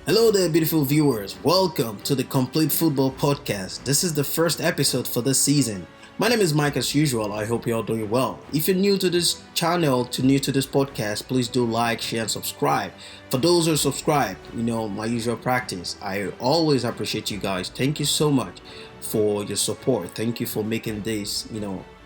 Hello there, beautiful viewers. Welcome to the Complete Football Podcast. This is the first episode for this season. My name is Mike as usual. I hope you're all doing well. If you're new to this channel, new to this podcast, please do like, share, and subscribe. For those who subscribe, my usual practice. I always appreciate you guys. Thank you so much for your support. Thank you for making this,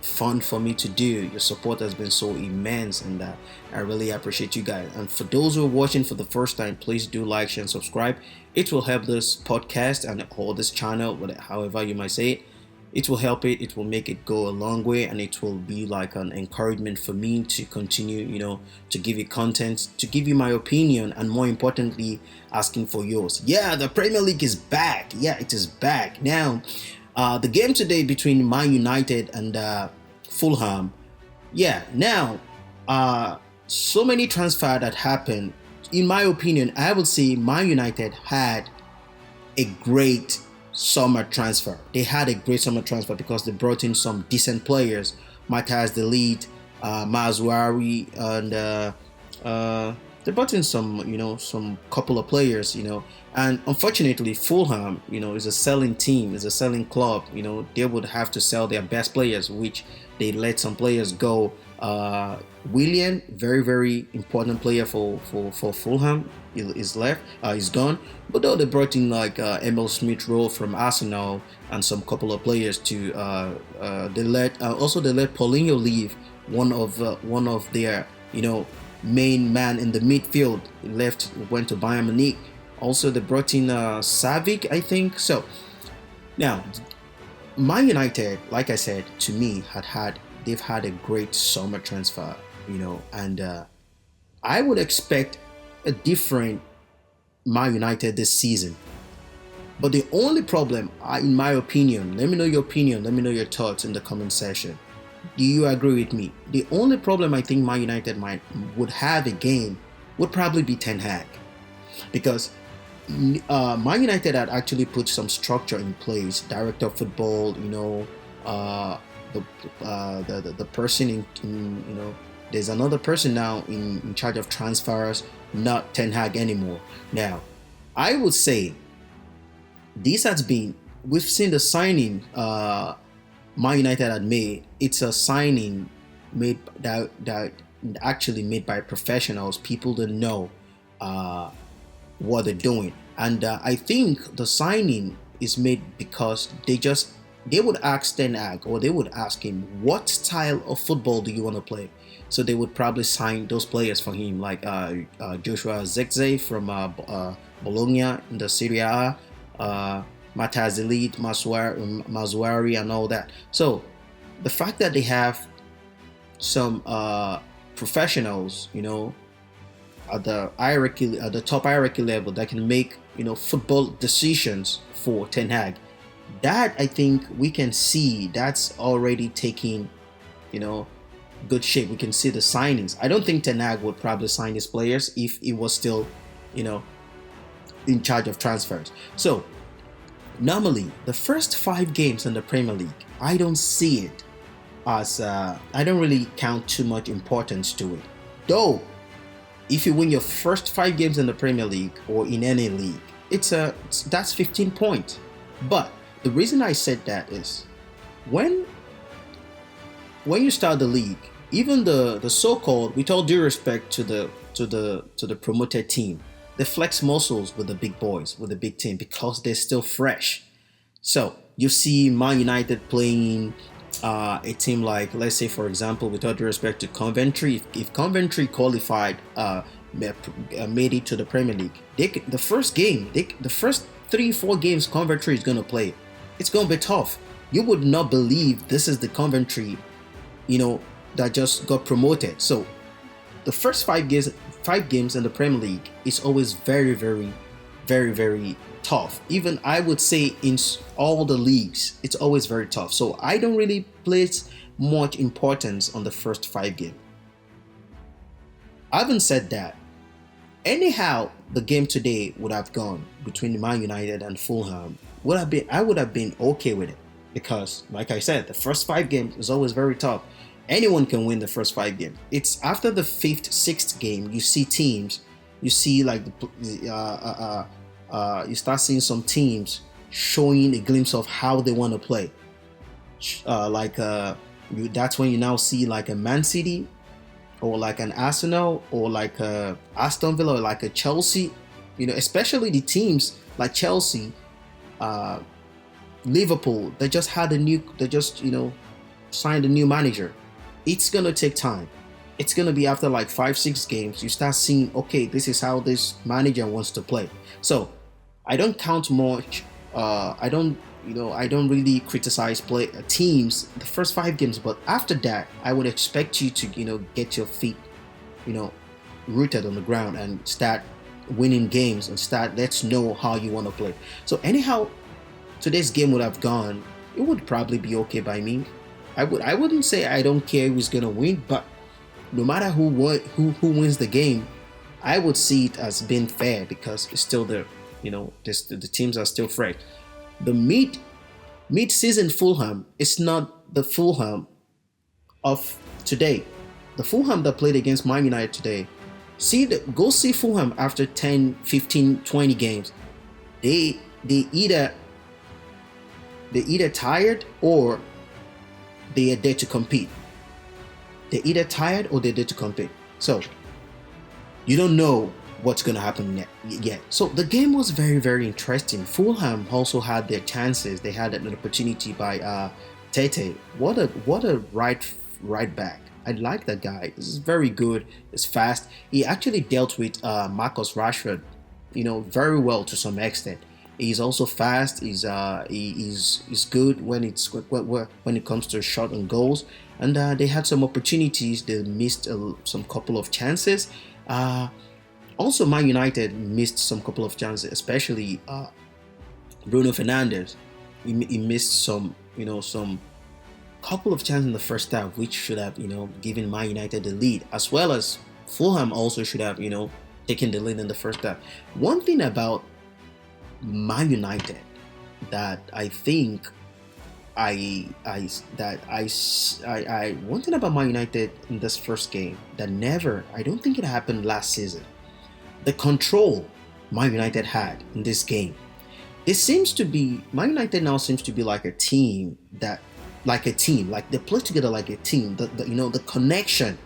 fun for me to do. Your support has been so immense, and I really appreciate you guys. And for those who are watching for the first time, please do like, share, and subscribe. It will help this podcast and or this channel, however you might say it. It will help it. It will make it go a long way, and it will be like an encouragement for me to continue, to give you content, to give you my opinion, and more importantly, asking for yours. Yeah, the Premier League is back. Yeah, it is back now. The game today between Man United and Fulham. Yeah, now, so many transfer that happened. In my opinion, I would say Man United had a great summer transfer. They had a great summer transfer because they brought in some decent players. Matthias De Ligt, Mazouari, and they brought in some couple of players, and unfortunately Fulham, is a selling team, is a selling club. They would have to sell their best players, which they let some players go. Willian, very very important player for Fulham, is left, is gone. But though they brought in like Emil Smith Rowe from Arsenal and some couple of players to they let Paulinho leave, one of their main man in the midfield. He went to Bayern Munich. Also they brought in Savic, I think. So now Man United, like I said, to me they've had a great summer transfer, and I would expect a different Man United this season. But the only problem, in my opinion, let me know your opinion, let me know your thoughts in the comment section. Do you agree with me? The only problem I think Man United would have again would probably be Ten Hag, because Man United had actually put some structure in place. Director of football, the person in there's another person now in charge of transfers, not Ten Hag anymore. Now, I would say we've seen the signing Man United had made. It's a signing made that actually made by professionals, people that know what they're doing. And I think the signing is made because they would ask Ten Hag, or they would ask him, what style of football do you want to play? So they would probably sign those players for him, like Joshua Zirkzee from Bologna in the Serie A, Matthias De Ligt, Mazouari, and all that. So the fact that they have some professionals, at the top hierarchy level, that can make football decisions for Ten Hag, that I think we can see that's already taking good shape. We can see the signings. I don't think Ten Hag would probably sign his players if he was still in charge of transfers. So normally the first 5 games in the Premier League, I don't see it as I don't really count too much importance to it. Though if you win your first 5 games in the Premier League or in any league, that's 15 points. But the reason I said that is when you start the league, even the so-called, with all due respect to the promoted team, they flex muscles with the big boys, with the big team, because they're still fresh. So you see Man United playing a team like, let's say for example, with all due respect to Coventry. If Coventry qualified, made it to the Premier League, the first 3-4 games Coventry is going to play, it's going to be tough. You would not believe this is the Coventry that just got promoted. So the first 5 games in the Premier League is always very very very very tough. Even I would say in all the leagues, it's always very tough. So I don't really place much importance on the first 5 games. Having said that, anyhow the game today would have gone between Man United and Fulham, I would have been okay with it, because like I said, the first 5 games is always very tough. Anyone can win the first 5 games. It's after the 5th, 6th game you see teams, you see like you start seeing some teams showing a glimpse of how they want to play. That's when you now see like a Man City or like an Arsenal or like a Aston Villa or like a Chelsea. Especially the teams like Chelsea, Liverpool. They just signed a new manager. It's gonna take time. It's gonna be after like 5-6 games you start seeing, okay, this is how this manager wants to play. So I don't count much. I don't really criticize teams the first 5 games, but after that, I would expect you to get your feet rooted on the ground and start winning games and let's know how you want to play. So anyhow, today's game would have gone. It would probably be okay by me. I wouldn't say I don't care who's gonna win, but no matter who wins the game, I would see it as being fair because it's still there. The teams are still fresh. The mid-season Fulham is not the Fulham of today. The Fulham that played against Man United today. Go see Fulham after 10, 15, 20 games. They either tired or they are there to compete. They're either tired or they're there to compete. So you don't know what's going to happen yet. So the game was very, very interesting. Fulham also had their chances. They had an opportunity by Tete. What a right back. I like that guy. This is very good. It's fast. He actually dealt with Marcus Rashford, very well to some extent. He's also fast. He's good when it comes to shot and goals. And they had some opportunities. They missed some couple of chances. Also, Man United missed some couple of chances, especially Bruno Fernandes. He missed some couple of chances in the first half, which should have given Man United the lead, as well as Fulham also should have taken the lead in the first half. One thing about Man United that I think one thing about Man United in this first game that I don't think it happened last season. The control Man United had in this game. Man United now seems to be like a team, like they play together like a team. The connection,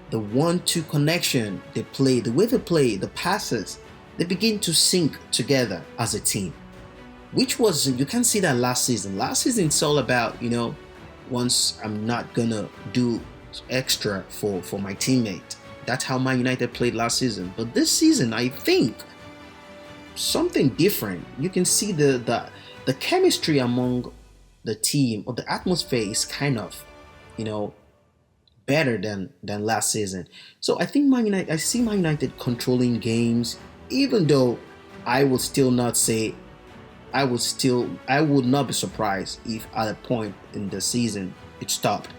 the 1-2 connection they play, the way they play, the passes, they begin to sync together as a team. You can see that last season. Last season it's all about, once I'm not gonna do extra for my teammate. That's how Man United played last season. But this season, I think something different. You can see the chemistry among the team, or the atmosphere is kind of, better than last season. So I think I see Man United controlling games, even though I would not be surprised if at a point in the season it stopped.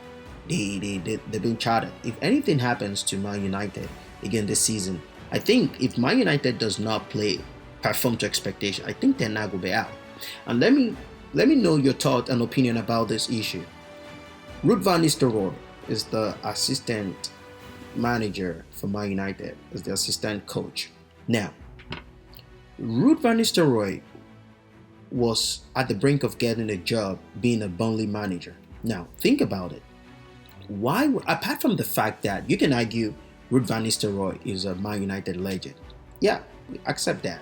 They've been charted. If anything happens to Man United again this season, I think if Man United does not perform to expectation, I think Ten Hag will be out. And let me know your thought and opinion about this issue. Ruud van Nistelrooy is the assistant manager for Man United, as the assistant coach. Now, Ruud van Nistelrooy was at the brink of getting a job being a Burnley manager. Now, think about it. Why, apart from the fact that you can argue Ruud van Nistelrooy is a Man United legend. Yeah, accept that.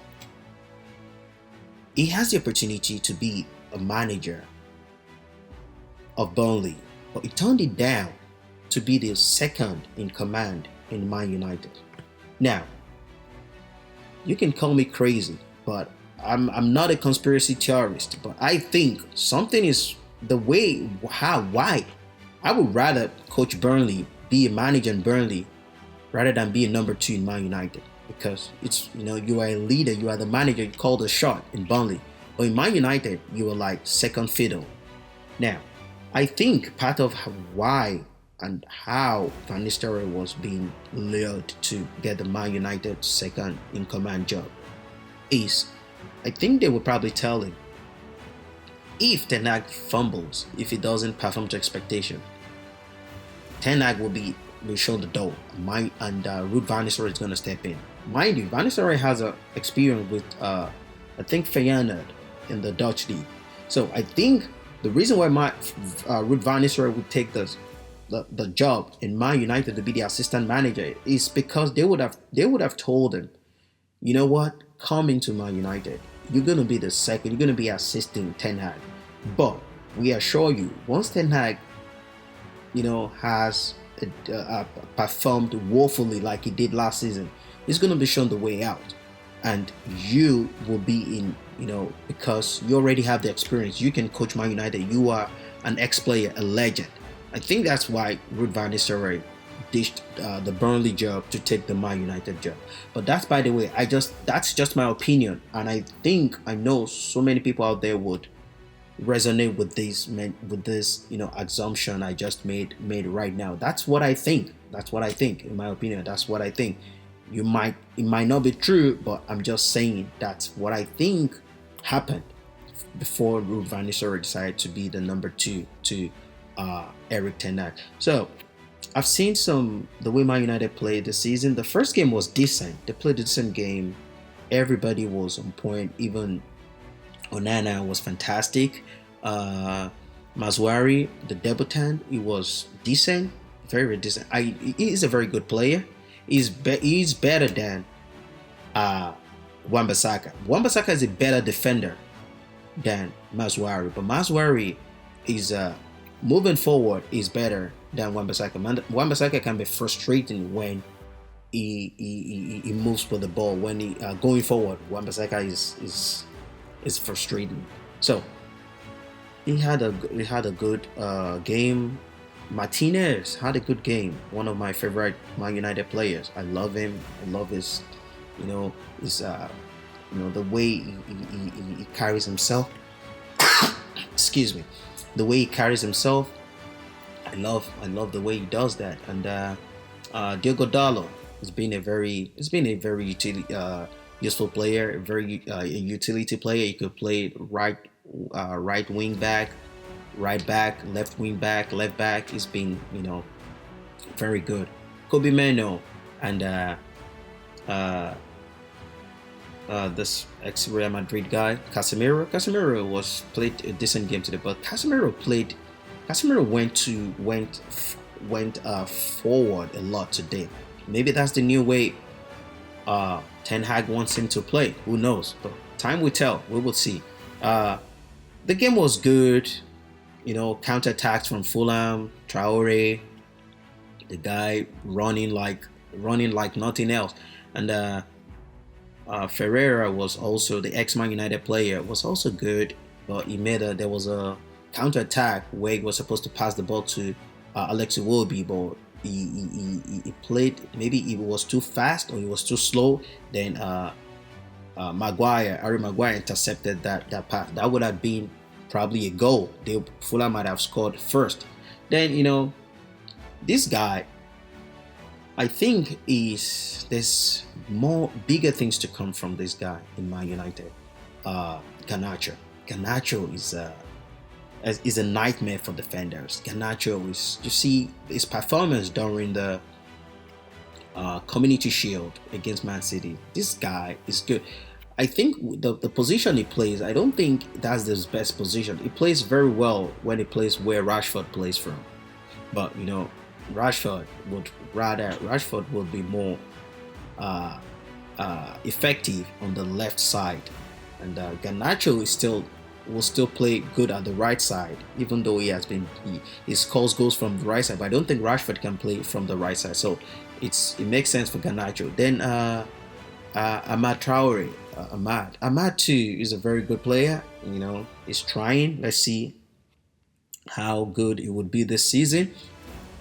He has the opportunity to be a manager of Burnley, but he turned it down to be the second in command in Man United. Now, you can call me crazy, but I'm not a conspiracy theorist, but I think something is why. I would rather coach Burnley, be a manager in Burnley, rather than be a number 2 in Man United, because it's you are a leader, you are the manager, you call the shot in Burnley, but in Man United you are like second fiddle. Now, I think part of why and how Van Nistelrooy was being lured to get the Man United second in command job is, I think they would probably tell him, if Ten Hag fumbles, if he doesn't perform to expectation, Ten Hag will be will show the door. Ruud van Nistelrooy is going to step in. Mind you, Van Nistelrooy has a experience with I think Feyenoord in the Dutch league. So I think the reason why Ruud van Nistelrooy would take the job in Man United to be the assistant manager is because they would have told him, you know what, come into Man United. You're gonna be the second. You're gonna be assisting Ten Hag, but we assure you, once Ten Hag, has performed woefully like he did last season, he's gonna be shown the way out, and you will be in. Because you already have the experience, you can coach Man United. You are an ex-player, a legend. I think that's why Ruud van Nistelrooy ditched the Burnley job to take the Man United job. But that's, by the way, that's just my opinion, and I know so many people out there would resonate with this assumption I just made right now. That's what I think. In my opinion, that's what I think. It might not be true, but I'm just saying that's what I think happened before Ruud van Nistelrooy decided to be the number 2 to Erik ten Hag. So I've seen the way Man United played this season. The first game was decent. They played a decent game. Everybody was on point. Even Onana was fantastic. Mazwari, the debutant, he was decent, very decent. He's a very good player. He's better than Wan-Bissaka. Wan-Bissaka is a better defender than Mazwari, but Mazwari is moving forward is better than Wan-Bissaka. Wan-Bissaka can be frustrating when he moves for the ball. When he going forward, Wan-Bissaka is frustrating. So he had a good game. Martinez had a good game. One of my favorite Man United players. I love him. I love his, the way he carries himself. Excuse me, the way he carries himself. I love the way he does that. And Diogo Dalot has been a very useful player, a very a utility player. He could play right wing back, right back, left wing back, left back. He's been very good. Kobe Meno and this ex-Real Madrid guy, Casemiro. Casemiro played a decent game today, but Casemiro went forward a lot today. Maybe that's the new way Ten Hag wants him to play. Who knows? But time will tell. We will see. The game was good. Counter-attacks from Fulham, Traore, the guy running like nothing else, and Ferreira was also the ex-Man United player, was also good, but there was a counter-attack where he was supposed to pass the ball to Alex Iwobi, but he played, maybe he was too fast or he was too slow. Then Harry Maguire intercepted that pass. That would have been probably a goal. Fulham might have scored first. Then this guy, I think there's bigger things to come from this guy in Man United. Garnacho is a nightmare for defenders. Garnacho you see his performance during the Community Shield against Man City. This guy is good. I think the position he plays, I don't think that's his best position. He plays very well when he plays where Rashford plays from. But Rashford would be more effective on the left side, and Garnacho will still play good at the right side, even though he scores goals from the right side. But I don't think Rashford can play from the right side, so it makes sense for Garnacho. Then Amad Traore, Amad too is a very good player. He's trying. Let's see how good it would be this season.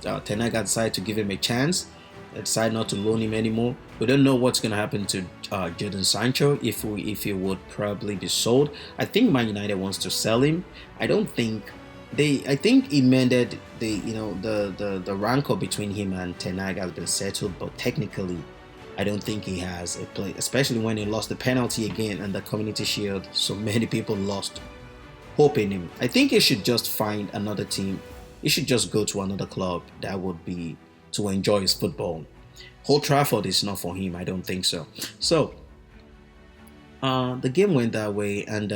Ten Hag decided to give him a chance. They decided not to loan him anymore. We don't know what's going to happen to Jadon Sancho if he would probably be sold. I think Man United wants to sell him. I think he mended the rancor between him and Ten Hag has been settled, but technically I don't think he has a play, especially when he lost the penalty again and the Community Shield. So many people lost hope in him. I think he should just find another team. He should just go to another club that would be to enjoy his football. Old Trafford is not for him. I don't think so. So the game went that way, and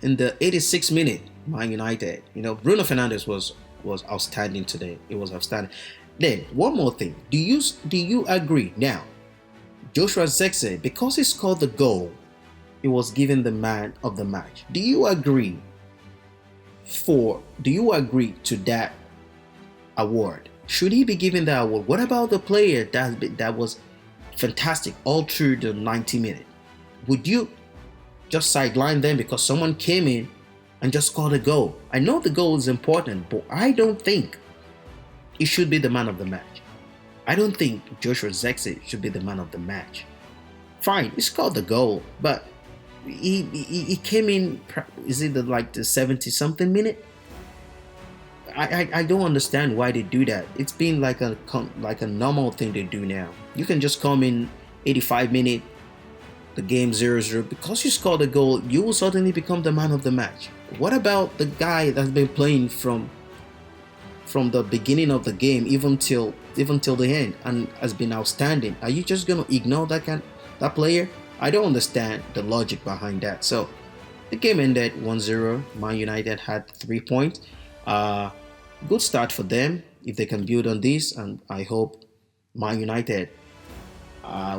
in the 86th minute, Man United, Bruno Fernandes was outstanding today. It was outstanding. Then one more thing. Do you agree now? Joshua Zirkzee, because he scored the goal, he was given the man of the match. Do you agree to that award? Should he be given that award? What about the player that was fantastic all through the 90 minutes? Would you just sideline them because someone came in and just scored a goal? I know the goal is important, but I don't think he should be the man of the match. I don't think Joshua Zirkzee should be the man of the match. Fine, he scored the goal, but he came in. Is it the 70-something minute? I don't understand why they do that. It's been like a normal thing they do now. You can just come in 85 minutes, the game 0-0. Because you scored a goal, you will suddenly become the man of the match. What about the guy that's been playing from the beginning of the game even till the end and has been outstanding? Are you just gonna ignore that player? I don't understand the logic behind that. So the game ended 1-0. Man United had 3 points. Good start for them if they can build on this, and I hope Man United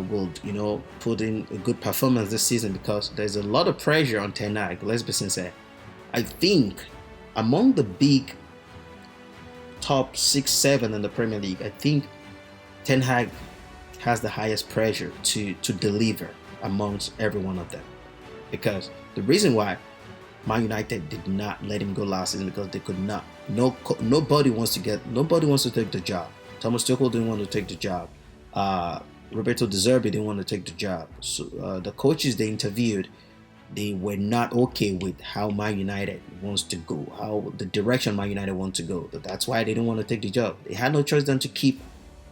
will put in a good performance this season, because there's a lot of pressure on Ten Hag. Let's be sincere. I think among the big top 6-7 in the Premier League, I think Ten Hag has the highest pressure to deliver amongst every one of them, because the reason why Man United did not let him go last season because they could not. Nobody wants to take the job. Thomas Tuchel didn't want to take the job. Roberto De Zerbi didn't want to take the job. So the coaches they interviewed, they were not okay with how Man United wants to go, how the direction Man United wants to go. That's why they didn't want to take the job. They had no choice than to keep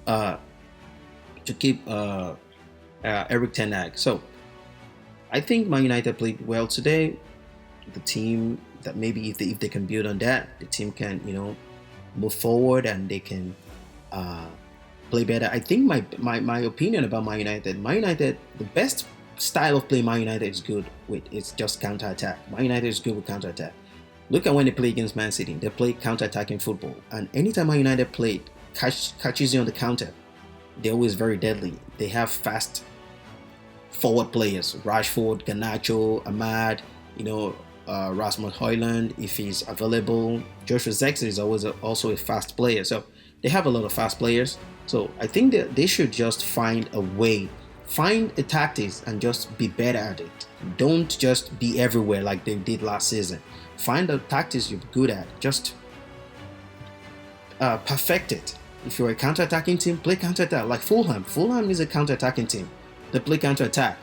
Eric Ten Hag. So I think Man United played well today. The team that maybe if they can build on that, the team can move forward and they can play better. I think my opinion about Man United, the best style of play Man United is good with, it's just counter-attack. Man United is good with counter-attack. Look at when they play against Man City. They play counter-attacking football, and anytime Man United catches you on the counter, they're always very deadly. They have fast forward players: Rashford, Garnacho, Ahmad, Rasmus Højlund if he's available. Joshua Zirkzee is always also a fast player. So they have a lot of fast players. So I think that they should just find a way, find a tactics and just be better at it. Don't just be everywhere like they did last season. Find the tactics you're good at. Just perfect it. If you're a counter-attacking team, play counter-attack. Like Fulham. Fulham is a counter-attacking team. They play counter-attack.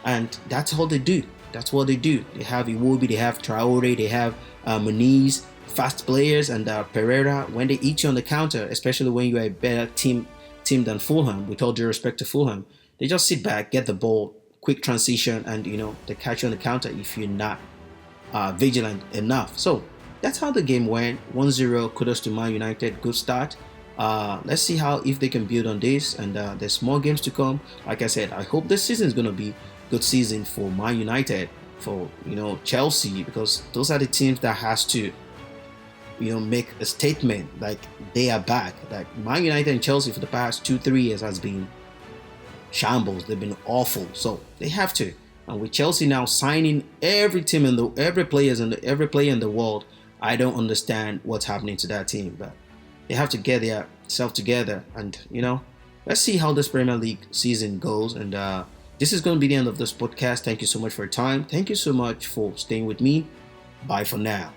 And that's all they do. That's what they do. They have Iwobi, they have Traore, they have Muniz, fast players, and Pereira. When they eat you on the counter, especially when you're a better team than Fulham, with all due respect to Fulham, they just sit back, get the ball, quick transition, and they catch you on the counter if you're not vigilant enough. So that's how the game went. 1-0. Kudos to Man United. Good start. Let's see if they can build on this, and there's more games to come. Like I said, I hope this season is going to be good season for Man United, for Chelsea, because those are the teams that has to make a statement like they are back. Like Man United and Chelsea for the past 2-3 years has been shambles. They've been awful, so they have to. And with Chelsea now signing every player in the world, I don't understand what's happening to that team, but they have to get their self together, and let's see how this Premier League season goes. And this is going to be the end of this podcast. Thank you so much for your time. Thank you so much for staying with me. Bye for now.